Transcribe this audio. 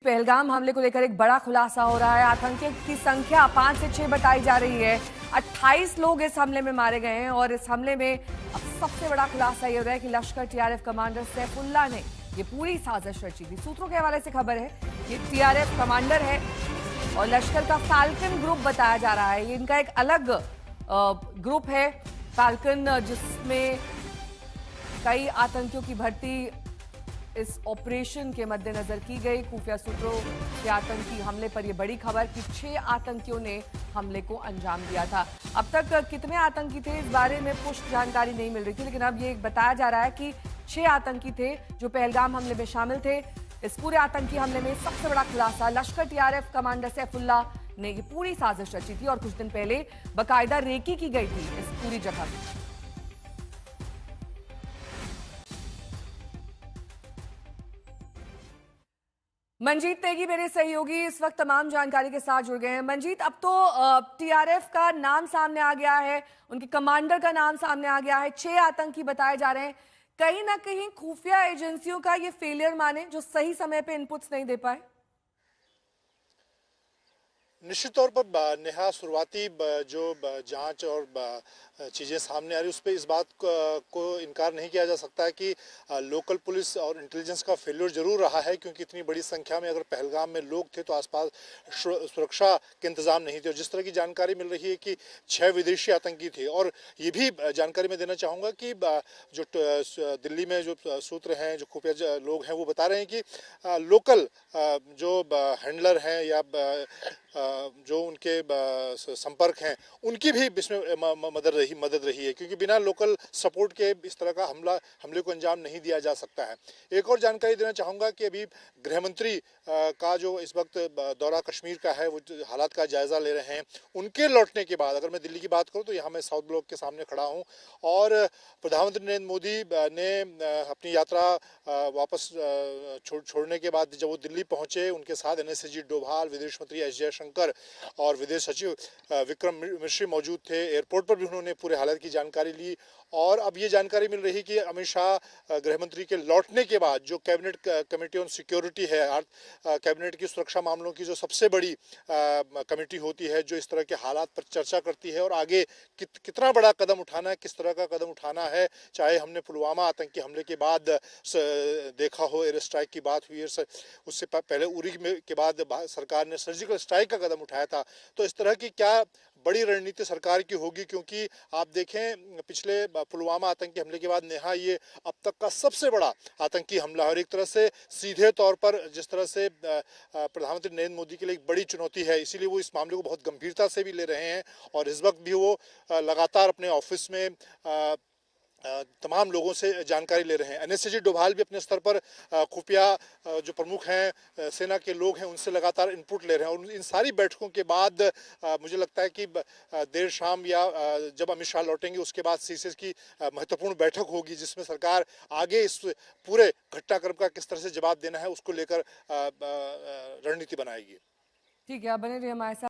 पहलगाम हमले को लेकर एक बड़ा खुलासा हो रहा है। आतंकियों की संख्या 5 से 6 बताई जा रही है। 28 लोग इस हमले में मारे गए हैं और इस हमले में अब सबसे बड़ा खुलासा ये हो रहा है कि लश्कर टीआरएफ कमांडर सैफुल्लाह ने ये पूरी साजिश रची थी। सूत्रों के हवाले से खबर है, ये टीआरएफ कमांडर है और लश्कर का फाल्कन ग्रुप बताया जा रहा है। ये इनका एक अलग ग्रुप है फाल्कन, जिसमें कई आतंकियों की भर्ती इस ऑपरेशन के मद्देनजर की गई। खुफिया सूत्रों के आतंकी हमले पर यह बड़ी खबर कि 6 आतंकियों ने हमले को अंजाम दिया था। अब तक कितने आतंकी थे इस बारे में पुष्ट जानकारी नहीं मिल रही थी, लेकिन अब ये बताया जा रहा है कि 6 आतंकी थे जो पहलगाम हमले में शामिल थे। इस पूरे आतंकी हमले में सबसे बड़ा खुलासा, लश्कर टीआरएफ कमांडर सैफुल्लाह ने ये पूरी साजिश रची थी और कुछ दिन पहले बाकायदा रेकी की गई थी इस पूरी जगह में। मंजीत तेगी मेरे सहयोगी इस वक्त तमाम जानकारी के साथ जुड़ गए हैं। मंजीत, अब तो टीआरएफ का नाम सामने आ गया है, उनके कमांडर का नाम सामने आ गया है, 6 आतंकी बताए जा रहे हैं। कहीं ना कहीं खुफिया एजेंसियों का ये फेलियर माने जो सही समय पे इनपुट्स नहीं दे पाए। निश्चित तौर पर नेहा, शुरुआती जो जांच और चीज़ें सामने आ रही उस पर इस बात को इनकार नहीं किया जा सकता है कि लोकल पुलिस और इंटेलिजेंस का फेल्योर जरूर रहा है, क्योंकि इतनी बड़ी संख्या में अगर पहलगाम में लोग थे तो आसपास सुरक्षा के इंतजाम नहीं थे। और जिस तरह की जानकारी मिल रही है कि 6 विदेशी आतंकी थे, और ये भी जानकारी मैं देना चाहूँगा कि जो दिल्ली में जो सूत्र हैं, जो खुफिया लोग हैं, वो बता रहे हैं कि लोकल जो हैंडलर हैं या जो उनके संपर्क हैं, उनकी भी इसमें मदद रही है, क्योंकि बिना लोकल सपोर्ट के इस तरह का हमले को अंजाम नहीं दिया जा सकता है। एक और जानकारी देना चाहूँगा कि अभी गृह मंत्री का जो इस वक्त दौरा कश्मीर का है, वो हालात का जायज़ा ले रहे हैं। उनके लौटने के बाद अगर मैं दिल्ली की बात करूँ तो यहाँ मैं साउथ ब्लॉक के सामने खड़ा हूँ और प्रधानमंत्री नरेंद्र मोदी ने अपनी यात्रा वापस छोड़ने के बाद जब वो दिल्ली पहुँचे, उनके साथ एनएसएजी डोभाल, विदेश मंत्री एस जयशंकर और विदेश सचिव विक्रम मिश्री मौजूद थे। एयरपोर्ट पर भी उन्होंने पूरे हालात की जानकारी ली और अब ये जानकारी मिल रही कि अमित शाह गृह मंत्री के लौटने के बाद जो कैबिनेट कमेटी ऑन सिक्योरिटी है, कैबिनेट की सुरक्षा मामलों की जो सबसे बड़ी कमेटी होती है, जो इस तरह के हालात पर चर्चा करती है और आगे कितना बड़ा कदम उठाना है, किस तरह का कदम उठाना है। चाहे हमने पुलवामा आतंकी हमले के बाद देखा हो, एयर स्ट्राइक की बात हुई है, उससे पहले उरी के बाद सरकार ने सर्जिकल स्ट्राइक का कदम उठाया था। तो इस तरह की क्या बड़ी रणनीति सरकार की होगी, क्योंकि आप देखें पिछले पुलवामा आतंकी हमले के बाद नेहा ये अब तक का सबसे बड़ा आतंकी हमला है और एक तरह से सीधे तौर पर जिस तरह से प्रधानमंत्री नरेंद्र मोदी के लिए एक बड़ी चुनौती है, इसीलिए वो इस मामले को बहुत गंभीरता से भी ले रहे हैं और इस वक्त भी वो लगातार अपने ऑफिस में तमाम लोगों से जानकारी ले रहे हैं। एनएसएजी डोभाल भी अपने स्तर पर खुफिया जो प्रमुख हैं, सेना के लोग हैं, उनसे लगातार इनपुट ले रहे हैं और इन सारी बैठकों के बाद मुझे लगता है कि देर शाम या जब अमित शाह लौटेंगे उसके बाद सीसीएस की महत्वपूर्ण बैठक होगी, जिसमें सरकार आगे इस पूरे घटनाक्रम का किस तरह से जवाब देना है उसको लेकर रणनीति बनाएगी। ठीक है, आप बने रहिए हमारे साथ।